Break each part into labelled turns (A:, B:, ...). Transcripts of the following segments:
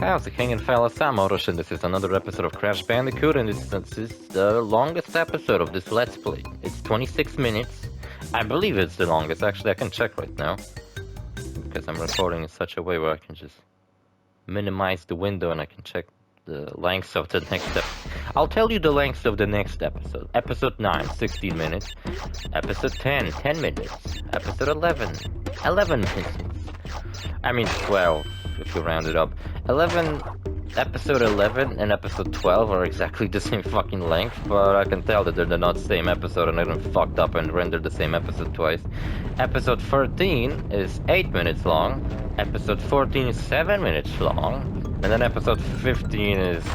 A: How's it hanging, fellas? I'm OrosZ, and this is another episode of Crash Bandicoot, and this is the longest episode of this Let's Play. It's 26 minutes. I believe it's the longest. Actually, I can check right now, because I'm recording in such a way where I can just minimize the window and I can check the length of the next episode. I'll tell you the length of the next episode. Episode 9, 16 minutes. Episode 10, 10 minutes. Episode 11, 11 minutes. I mean 12, if you round it up. Episode 11 and episode 12 are exactly the same fucking length, but I can tell that they're not the same episode and I done fucked up and rendered the same episode twice. Episode 13 is 8 minutes long, episode 14 is 7 minutes long, and then episode 15 is...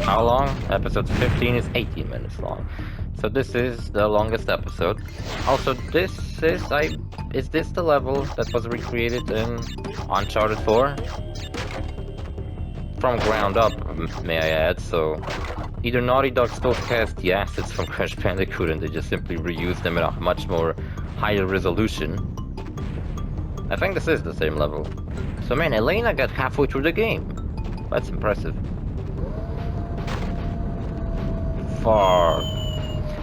A: how long? Episode 15 is 18 minutes long. So this is the longest episode. Also, this is this the level that was recreated in Uncharted 4? From ground up, may I add, so either Naughty Dog still has the assets from Crash Bandicoot and they just simply reuse them in a much more higher resolution. I think this is the same level. So man, Elena got halfway through the game. That's impressive. Far.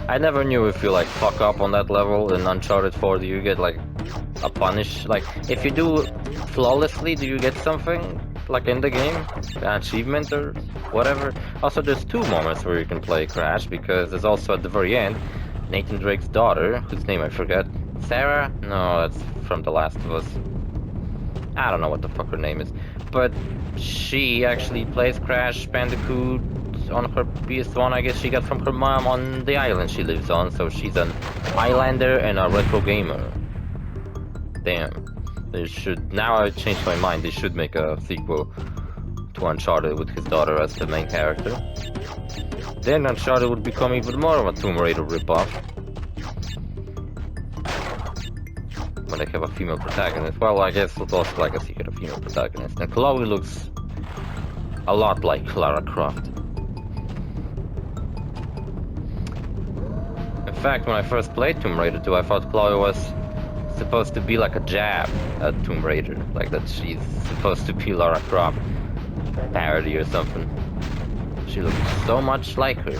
A: I never knew if you like fuck up on that level in Uncharted 4, do you get like a punish? Like if you do flawlessly, do you get something? Like in the game, an achievement or whatever. Also, there's two moments where you can play Crash, because there's also at the very end Nathan Drake's daughter, whose name I forget. Sarah? No, that's from The Last of Us. I don't know what the fuck her name is, but she actually plays Crash Bandicoot on her PS1. I guess she got from her mom on the island she lives on, so she's an islander and a retro gamer. Damn. They should... now I changed my mind, they should make a sequel to Uncharted with his daughter as the main character. Then Uncharted would become even more of a Tomb Raider ripoff. When they have a female protagonist. Well, I guess with Lost Legacy get a female protagonist. And Chloe looks a lot like Lara Croft. In fact, when I first played Tomb Raider 2, I thought Chloe was supposed to be like a jab at Tomb Raider, like that she's supposed to be Lara Croft parody or something. She looks so much like her.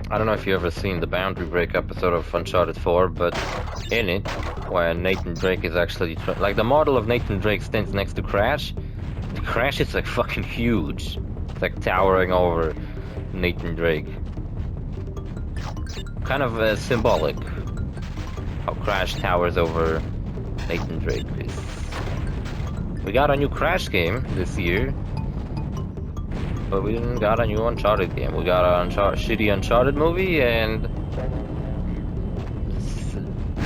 A: I don't know if you ever seen the Boundary Break episode of Uncharted 4, but in it, when Nathan Drake is actually like the model of Nathan Drake stands next to Crash, the Crash is like fucking huge. It's like towering over Nathan Drake. Kind of symbolic how Crash towers over Nathan Drake. We got a new Crash game this year, but we didn't got a new Uncharted game. We got a shitty Uncharted movie and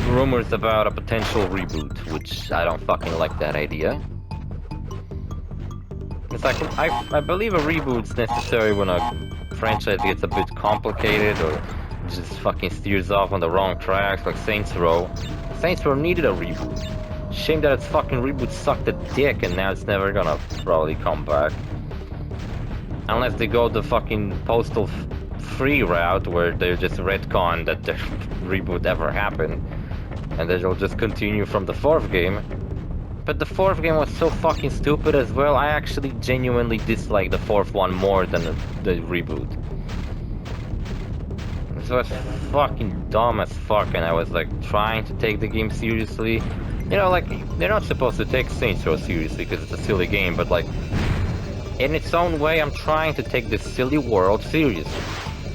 A: rumors about a potential reboot, which I don't fucking like that idea. It's like, I believe a reboot's necessary when a franchise gets a bit complicated or just fucking steers off on the wrong tracks, like Saints Row. Saints Row needed a reboot. Shame that its fucking reboot sucked a dick and now it's never gonna probably come back. Unless they go the fucking Postal free route where they just retcon that the reboot ever happened. And then they'll just continue from the fourth game. But the fourth game was so fucking stupid as well, I actually genuinely dislike the fourth one more than the reboot. It was fucking dumb as fuck, and I was like trying to take the game seriously. You know, like, they're not supposed to take Saints Row seriously because it's a silly game, but like, in its own way, I'm trying to take this silly world seriously.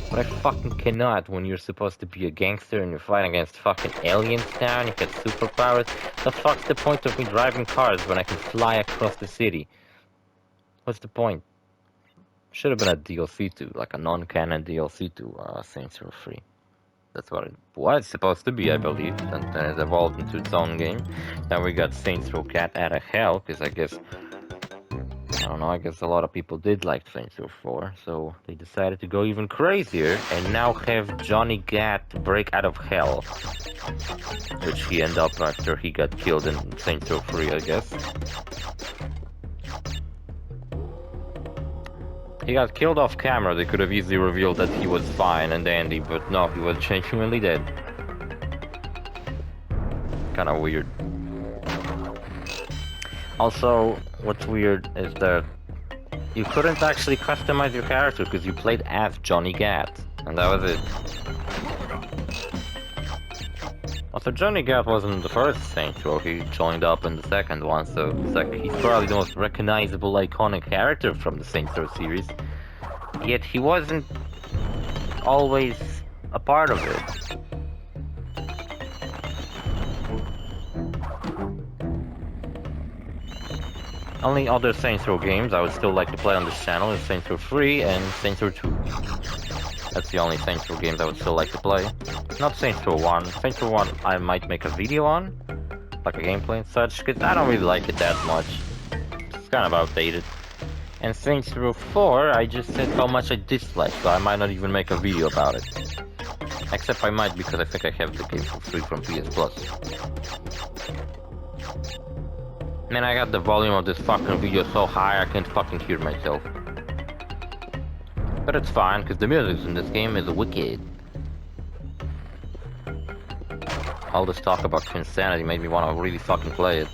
A: But I fucking cannot when you're supposed to be a gangster and you're fighting against fucking aliens now and you get superpowers. The fuck's the point of me driving cars when I can fly across the city? What's the point? Should have been a DLC to, like a non-canon DLC to Saints Row 3. That's what it was supposed to be, I believe, and then it evolved into its own game. Now we got Saints Row Cat out of Hell, because I guess, I don't know, I guess a lot of people did like Saints Row 4, so they decided to go even crazier, and now have Johnny Gat break out of hell. Which he ended up after he got killed in Saints Row 3, I guess. He got killed off camera. They could have easily revealed that he was fine and dandy, but no, he was genuinely dead. Kinda weird. Also, what's weird is that you couldn't actually customize your character because you played as Johnny Gat, and that was it. Also, Johnny Gat wasn't in the first Saints Row, he joined up in the second one, so it's like he's probably the most recognizable, iconic character from the Saints Row series. Yet he wasn't always a part of it. Only other Saints Row games I would still like to play on this channel is Saints Row 3 and Saints Row 2. That's the only Saints Row games I would still like to play. Not Saints Row 1. Saints Row 1 I might make a video on, like a gameplay and such, because I don't really like it that much. It's kind of outdated. And Saints Row 4, I just said how much I dislike, so I might not even make a video about it. Except I might, because I think I have the game for free from PS Plus. Man, I got the volume of this fucking video so high I can't fucking hear myself. But it's fine, because the music in this game is wicked. All this talk about insanity made me want to really fucking play it.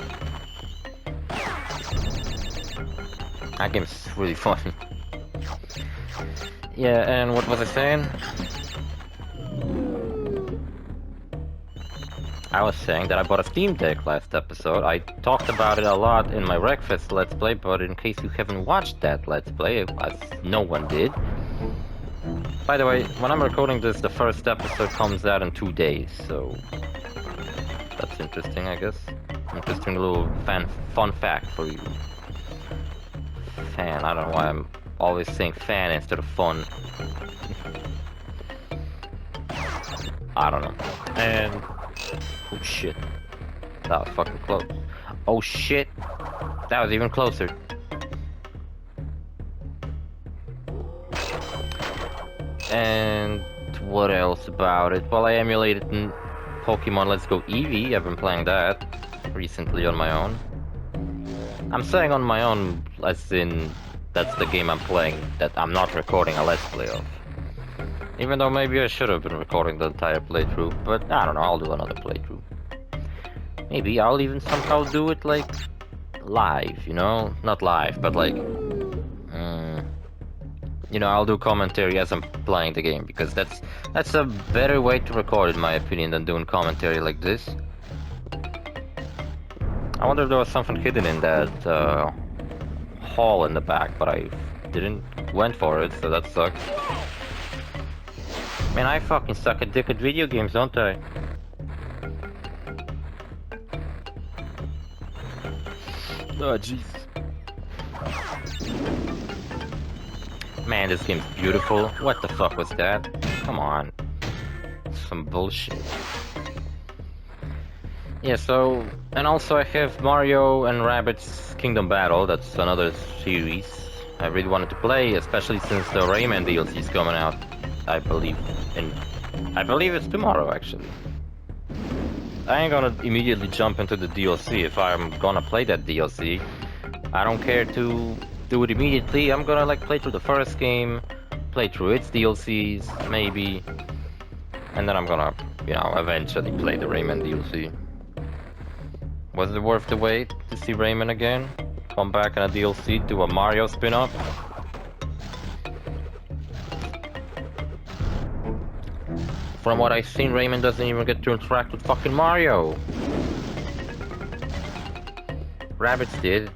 A: That game's really fun. Yeah, and what was I saying? I was saying that I bought a Steam Deck last episode. I talked about it a lot in my Wreckfest Let's Play, but in case you haven't watched that Let's Play, as no one did. By the way, when I'm recording this, the first episode comes out in 2 days, so that's interesting, I guess. Interesting little fun fact for you. Fan, I don't know why I'm always saying fan instead of fun. I don't know. And oh shit, that was fucking close. Oh shit, that was even closer. And what else about it? Well, I emulated Pokemon Let's Go Eevee. I've been playing that recently on my own. I'm saying on my own, as in that's the game I'm playing that I'm not recording a Let's Play of. Even though maybe I should have been recording the entire playthrough, but I don't know, I'll do another playthrough. Maybe I'll even somehow do it like live, you know? Not live, but like you know, I'll do commentary as I'm playing the game, because that's a better way to record, in my opinion, than doing commentary like this. I wonder if there was something hidden in that hall in the back, but I went for it, so that sucks. Man, I fucking suck at dick at video games, don't I? Oh, jeez. Man, this game's beautiful. What the fuck was that? Come on. Some bullshit. Yeah, so... And also I have Mario and Rabbids Kingdom Battle. That's another series I really wanted to play, especially since the Rayman DLC is coming out, I believe. I believe it's tomorrow, actually. I ain't gonna immediately jump into the DLC if I'm gonna play that DLC. I don't care to do it immediately. I'm gonna like play through the first game, play through its DLCs, maybe, and then I'm gonna, you know, eventually play the Rayman DLC. Was it worth the wait to see Rayman again? Come back in a DLC, do a Mario spin-off? From what I've seen, Rayman doesn't even get to interact with fucking Mario. Rabbids did.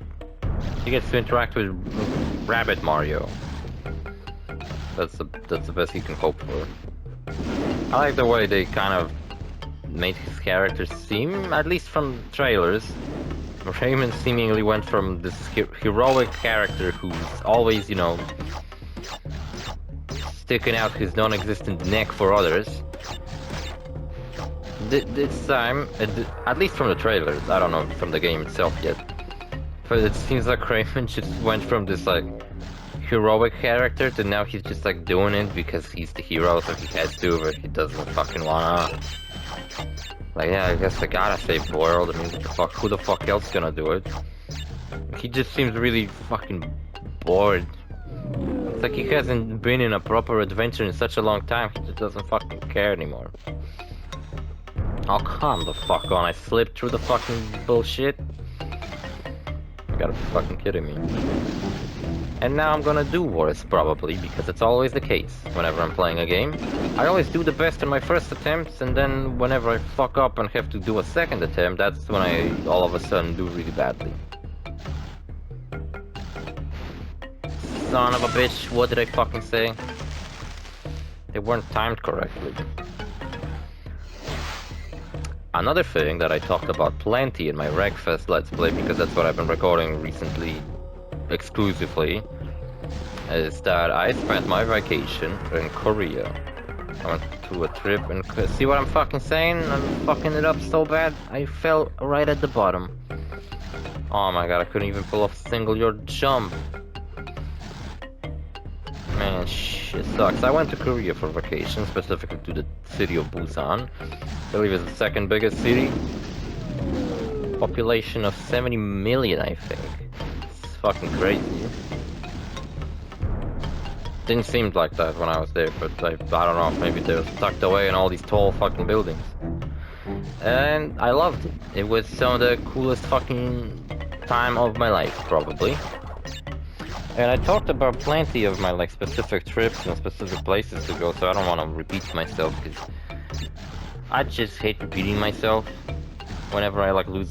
A: He gets to interact with Rabbit Mario. That's the best he can hope for. I like the way they kind of made his character seem, at least from trailers. Rayman seemingly went from this heroic character who's always, you know, sticking out his non-existent neck for others. This time, at least from the trailers, I don't know from the game itself yet, but it seems like Rayman just went from this like heroic character to now he's just like doing it because he's the hero, so he has to, but he doesn't fucking wanna. Like, yeah, I guess I gotta save the world. I mean, what the fuck, who the fuck else gonna do it? He just seems really fucking bored. It's like he hasn't been in a proper adventure in such a long time, he just doesn't fucking care anymore. Oh, come the fuck on, I slipped through the fucking bullshit. You gotta be fucking kidding me. And now I'm gonna do worse, probably, because it's always the case whenever I'm playing a game. I always do the best in my first attempts, and then whenever I fuck up and have to do a second attempt, that's when I all of a sudden do really badly. Son of a bitch, what did I fucking say? They weren't timed correctly. Another thing that I talked about plenty in my Wreckfest Let's Play, because that's what I've been recording recently exclusively, is that I spent my vacation in Korea. I went to a trip and see what I'm fucking saying? I'm fucking it up so bad, I fell right at the bottom. Oh my god, I couldn't even pull off a single yard jump. Man, shit sucks. I went to Korea for vacation, specifically to the city of Busan. I believe it's the second biggest city. Population of 70 million, I think. It's fucking crazy. Didn't seem like that when I was there, but I don't know, maybe they were tucked away in all these tall fucking buildings. And I loved it. It was some of the coolest fucking time of my life, probably. And I talked about plenty of my like specific trips and specific places to go, so I don't want to repeat myself, because I just hate repeating myself whenever I like lose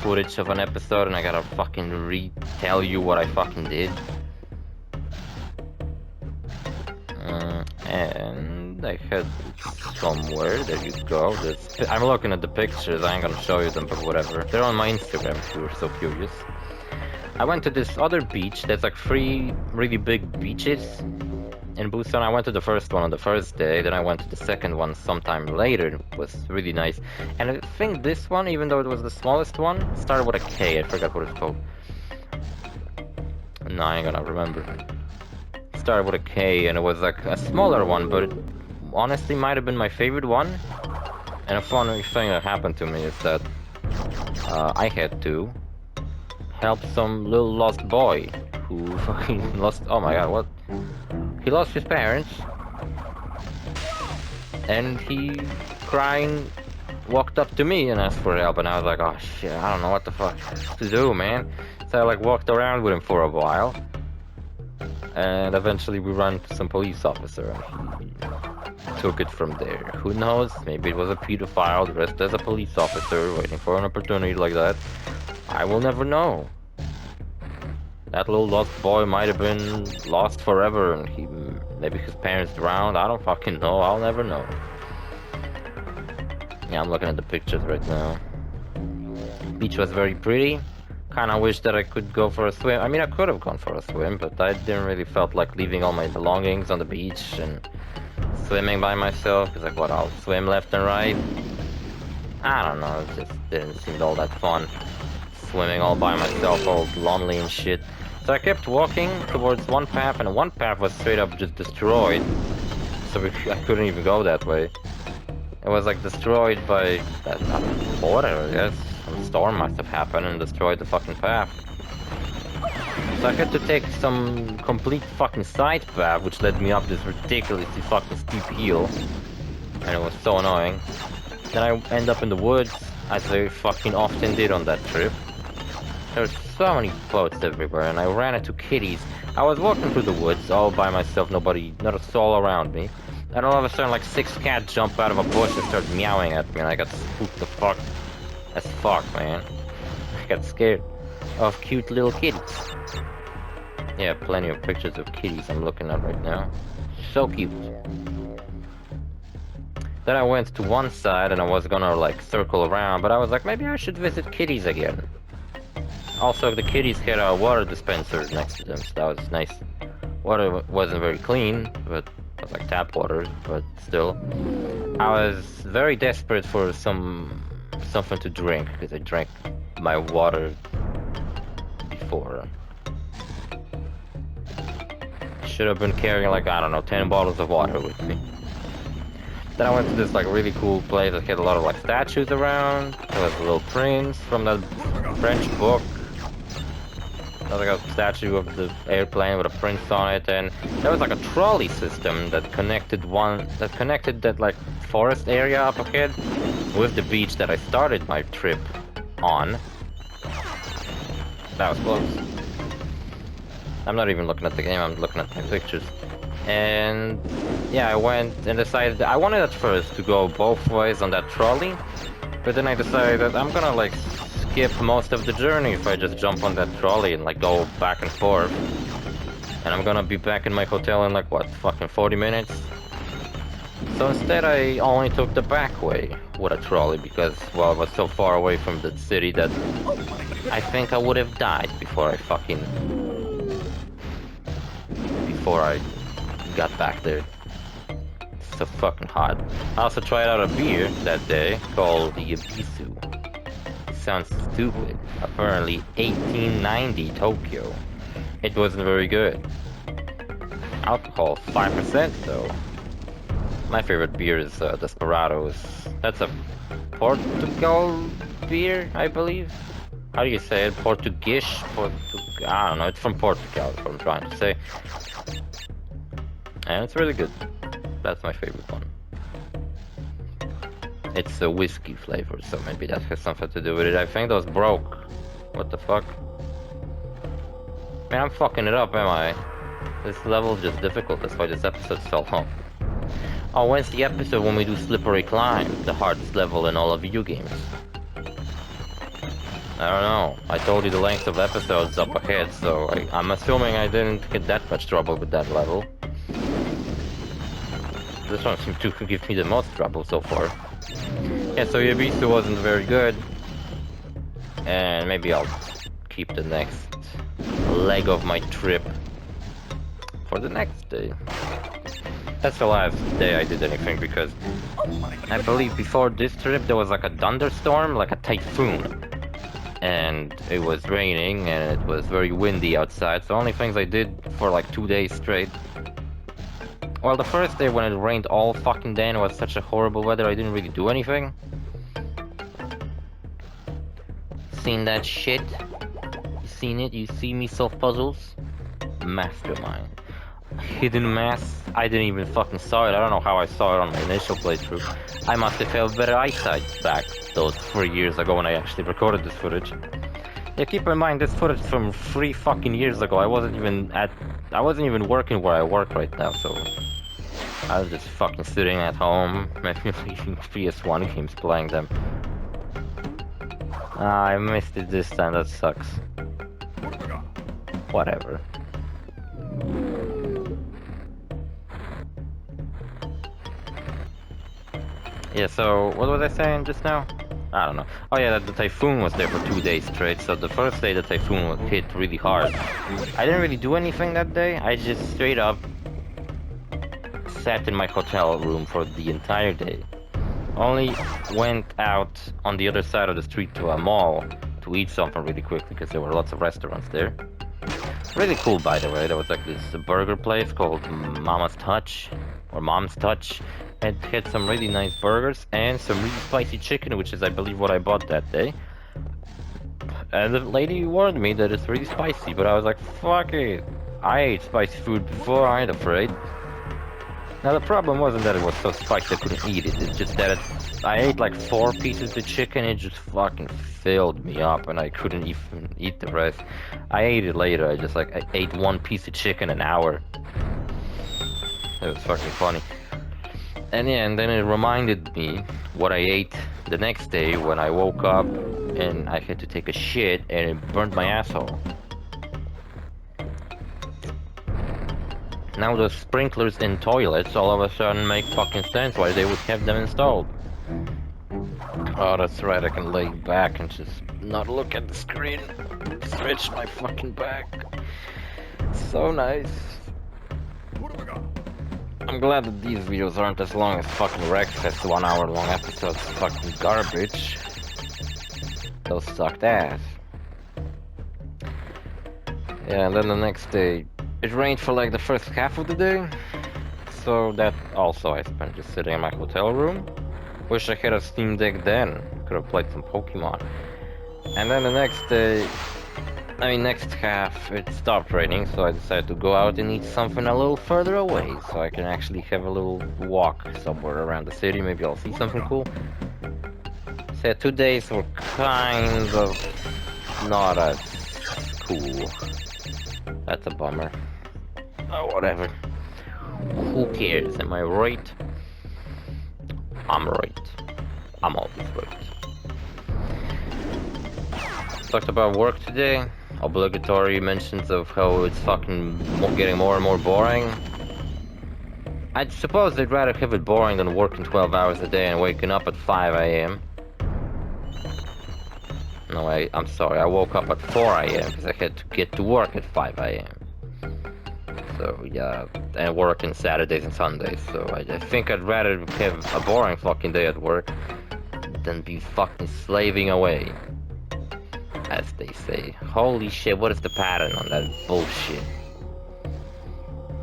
A: footage of an episode and I gotta fucking retell you what I fucking did. And I had somewhere, there you go. I'm looking at the pictures, I ain't gonna show you them, but whatever. They're on my Instagram if you're so curious. I went to this other beach. There's like 3 really big beaches in Busan. I went to the first one on the first day, then I went to the second one sometime later. It was really nice. And I think this one, even though it was the smallest one, started with a K. I forgot what it's called. No, I ain't gonna remember. It started with a K, and it was like a smaller one, but it honestly might have been my favorite one. And a funny thing that happened to me is that I had to help some little lost boy who fucking lost. Oh my god, what? He lost his parents, and he, crying, walked up to me and asked for help, and I was like, oh shit, I don't know what the fuck to do, man. So I like walked around with him for a while, and eventually we ran to some police officer, and he took it from there. Who knows? Maybe it was a pedophile dressed as a police officer waiting for an opportunity like that. I will never know. That little lost boy might have been lost forever, and maybe his parents drowned. I don't fucking know. I'll never know. Yeah, I'm looking at the pictures right now. Beach was very pretty. Kinda wish that I could go for a swim. I mean, I could have gone for a swim, but I didn't really felt like leaving all my belongings on the beach and swimming by myself. Cause like, what, I'll swim left and right? I don't know, it just didn't seem all that fun. Swimming all by myself, all lonely and shit. So I kept walking towards one path, and one path was straight up just destroyed. So I couldn't even go that way. It was like destroyed by water, I guess. Some storm must have happened and destroyed the fucking path. So I had to take some complete fucking side path, which led me up this ridiculously fucking steep hill. And it was so annoying. Then I end up in the woods, as I fucking often did on that trip. There's so many boats everywhere, and I ran into kitties. I was walking through the woods all by myself, not a soul around me. And all of a sudden, like 6 cats jump out of a bush and start meowing at me, and I got spooked the fuck as fuck, man. I got scared of cute little kitties. Yeah, plenty of pictures of kitties I'm looking at right now. So cute. Then I went to one side and I was gonna like circle around, but I was like, maybe I should visit kitties again. Also, the kitties had a water dispenser next to them, so that was nice. Water wasn't very clean, but it was like tap water, but still. I was very desperate for something to drink, because I drank my water before. Should have been carrying like, I don't know, 10 bottles of water with me. Then I went to this like really cool place that had a lot of like statues around. There was a little prince from that French book. There was like a statue of the airplane with a prince on it, and there was like a trolley system that connected that like forest area up ahead with the beach that I started my trip on. That was close. I'm not even looking at the game, I'm looking at my pictures. And yeah, I went and decided I wanted at first to go both ways on that trolley, but then I decided that I'm gonna like skip most of the journey if I just jump on that trolley and like go back and forth. And I'm gonna be back in my hotel in like what, fucking 40 minutes? So instead I only took the back way with a trolley because, well, I was so far away from the city that I think I would have died before I got back there. It's so fucking hot. I also tried out a beer that day called the Yabisu. Sounds stupid. Apparently 1890 Tokyo. It wasn't very good. Alcohol 5% though. My favorite beer is Desperados. That's a Portugal beer, I believe. How do you say it? Portuguese? I don't know. It's from Portugal. Is what I'm trying to say. And it's really good. That's my favorite one. It's a whiskey flavor, so maybe that has something to do with it. I think those broke. What the fuck? Man, I'm fucking it up, am I? This level is just difficult. That's why this episode's so long. Oh, when's the episode when we do Slippery Climb? The hardest level in all of video games. I don't know. I told you the length of episodes up ahead, so I'm assuming I didn't get that much trouble with that level. This one seems to give me the most trouble so far. Yeah, so Yabisu wasn't very good. And maybe I'll keep the next leg of my trip for the next day. That's the last day I did anything because I believe before this trip there was like a thunderstorm, like a typhoon. And it was raining and it was very windy outside, so only things I did for like 2 days straight. Well, the first day when it rained all fucking day and it was such a horrible weather, I didn't really do anything. Seen that shit? You seen it? You see me solve puzzles? Mastermind. Hidden Mass? I didn't even fucking saw it. I don't know how I saw it on my initial playthrough. I must have had better eyesight back those 3 years ago when I actually recorded this footage. Yeah, keep in mind this footage from 3 fucking years ago. I wasn't even working where I work right now, so I was just fucking sitting at home, maybe leaving PS1 games, playing them. I missed it this time, that sucks. Whatever. Yeah, so what was I saying just now? I don't know. Oh yeah, the typhoon was there for 2 days straight, so the first day the typhoon hit really hard. I didn't really do anything that day, I just straight up sat in my hotel room for the entire day. Only went out on the other side of the street to a mall to eat something really quickly because there were lots of restaurants there. Really cool, by the way. There was like this burger place called Mama's Touch, or Mom's Touch. It had some really nice burgers and some really spicy chicken, which is, I believe, what I bought that day. And the lady warned me that it's really spicy, but I was like, fuck it. I ate spicy food before, I ain't afraid. Now the problem wasn't that it was so spicy I couldn't eat it, it's just that I ate like 4 pieces of chicken, it just fucking filled me up and I couldn't even eat the rest. I ate it later, I ate 1 piece of chicken an hour. It was fucking funny. And yeah, and then it reminded me what I ate the next day when I woke up and I had to take a shit and it burned my asshole. Now the sprinklers in toilets all of a sudden make fucking sense why they would have them installed. Oh, that's right, I can lay back and just not look at the screen. Stretch my fucking back. So nice. I'm glad that these videos aren't as long as fucking Wreckfest 1 hour long episodes. Fucking garbage. Those sucked ass. Yeah, and then the next day, it rained for like the first half of the day. So that also I spent just sitting in my hotel room. Wish I had a Steam Deck then. Could have played some Pokemon. And then the next day, next half, it stopped raining, so I decided to go out and eat something a little further away, so I can actually have a little walk somewhere around the city. Maybe I'll see something cool. So 2 days were kind of not as Cool. That's a bummer. Oh, whatever. Who cares? Am I right? I'm right. I'm always right. Talked about work today. Obligatory mentions of how it's fucking getting more and more boring. I suppose they'd rather have it boring than working 12 hours a day and waking up at 5 a.m. No, I'm sorry, I woke up at 4 a.m. because I had to get to work at 5 a.m. So, yeah, and working Saturdays and Sundays, so I think I'd rather have a boring fucking day at work than be fucking slaving away, as they say. Holy shit, what is the pattern on that bullshit?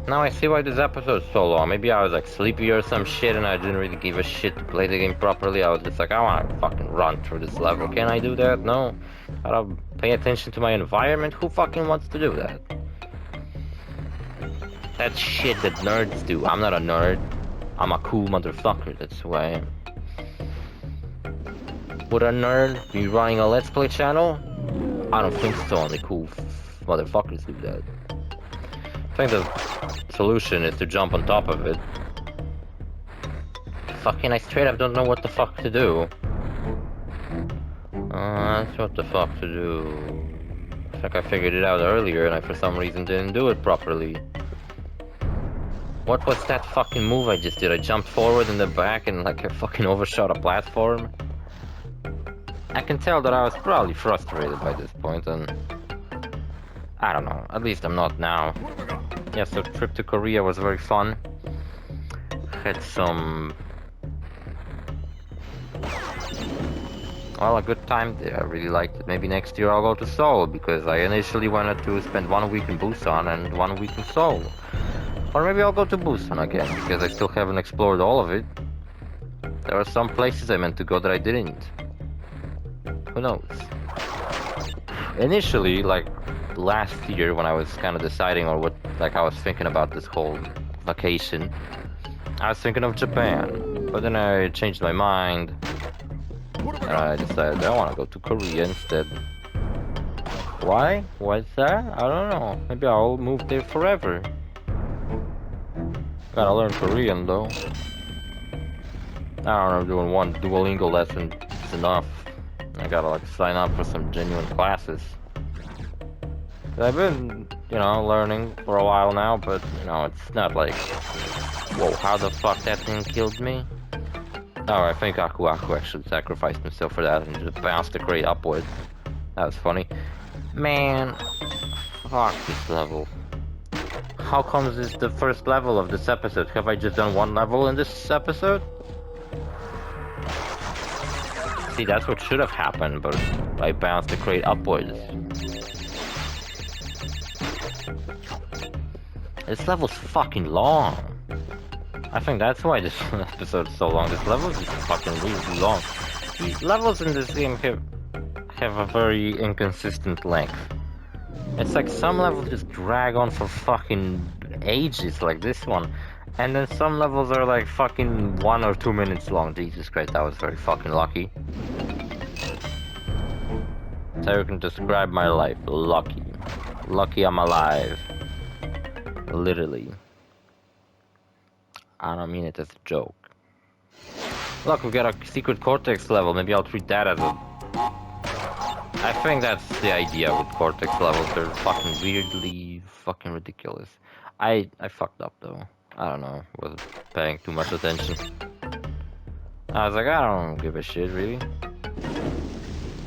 A: Now I see why this episode's so long. Maybe I was like sleepy or some shit and I didn't really give a shit to play the game properly. I was just like, I wanna fucking run through this level. Can I do that? No. I don't pay attention to my environment. Who fucking wants to do that? That's shit that nerds do. I'm not a nerd. I'm a cool motherfucker. That's who I am. Would a nerd be running a Let's Play channel? I don't think so. Only cool motherfuckers do that. I think the solution is to jump on top of it. Fucking I straight up don't know what the fuck to do. That's what the fuck to do. I think I figured it out earlier and I for some reason didn't do it properly. What was that fucking move I just did? I jumped forward in the back and like I fucking overshot a platform. I can tell that I was probably frustrated by this point and I don't know, at least I'm not now. Yeah, so trip to Korea was very fun. Had some... well, a good time there, I really liked it. Maybe next year I'll go to Seoul, because I initially wanted to spend 1 week in Busan and 1 week in Seoul. Or maybe I'll go to Busan again, because I still haven't explored all of it. There are some places I meant to go that I didn't. Who knows? Initially, like, last year when I was kind of deciding on what, like I was thinking about this whole vacation, I was thinking of Japan, but then I changed my mind and I decided I want to go to Korea instead. Why? What's that? I don't know. Maybe I'll move there forever. Gotta learn Korean though. I don't know, doing one Duolingo lesson is enough. I gotta like sign up for some genuine classes. I've been, you know, learning for a while now, but, you know, it's not like, whoa, how the fuck that thing killed me? Oh, I think Aku actually sacrificed himself for that and just bounced the crate upward. That was funny. Man, fuck this level. How comes this is the first level of this episode? Have I just done one level in this episode? See, that's what should have happened, but I bounced the crate upwards. This level's fucking long. I think that's why this episode is so long. This level is just fucking really long. These levels in this game have a very inconsistent length. It's like some levels just drag on for fucking ages, like this one. And then some levels are like fucking 1 or 2 minutes long. Jesus Christ, that was very fucking lucky. That's how you can describe my life. Lucky. Lucky I'm alive. Literally. I don't mean it as a joke. Look, we got a secret Cortex level. Maybe I'll treat that as a... I think that's the idea with Cortex levels. They're fucking weirdly fucking ridiculous. I fucked up though. I don't know. Wasn't paying too much attention. I was like, I don't give a shit, really.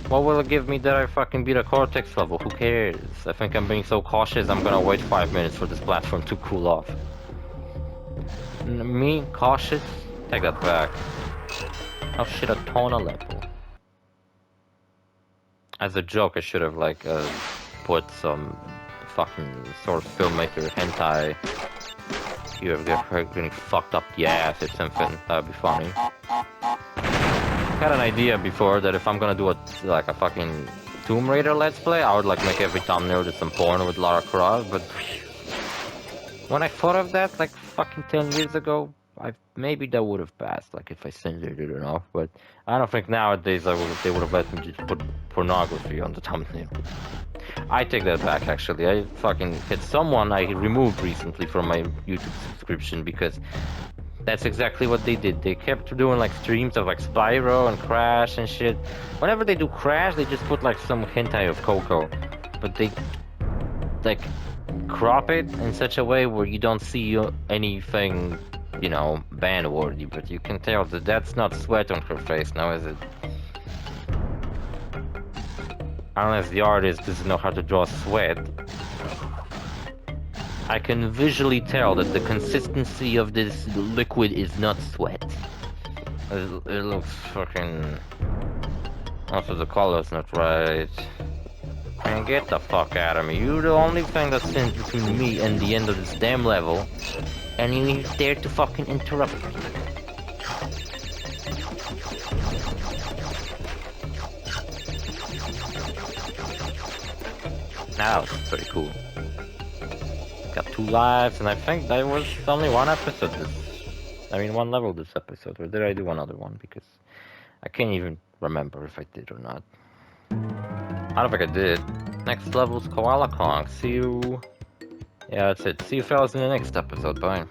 A: What will it give me that I fucking beat a Cortex level? Who cares? I think I'm being so cautious, I'm gonna wait 5 minutes for this platform to cool off. Me? Cautious? Take that back. Oh shit, a Tona level. As a joke, I should have like put some fucking sort of filmmaker hentai. You have getting fucked up the ass or something. That'd be funny. I had an idea before that if I'm gonna do like a fucking Tomb Raider Let's Play, I would like make every thumbnail just some porn with Lara Croft, but when I thought of that like fucking 10 years ago, maybe that would have passed, like if I censored it enough, but I don't think nowadays they would have let me just put pornography on the thumbnail. I take that back, actually. I fucking hit someone I removed recently from my YouTube subscription because that's exactly what they did. They kept doing like streams of like Spyro and Crash and shit. Whenever they do Crash, they just put like some hentai of Coco. But they like crop it in such a way where you don't see anything, you know, ban-worthy. But you can tell that that's not sweat on her face now, is it? Unless the artist doesn't know how to draw sweat. I can visually tell that the consistency of this liquid is not sweat. It looks fucking... Also, the color's not right. Man, get the fuck out of me. You're the only thing that stands between me and the end of this damn level. And you dare to fucking interrupt me. That was pretty cool. Got 2 lives, and I think that was only 1 episode one level this episode. Or did I do another one? Because I can't even remember if I did or not. I don't think I did. Next level's Koala Kong. See you... Yeah, that's it. See you fellas in the next episode. Bye.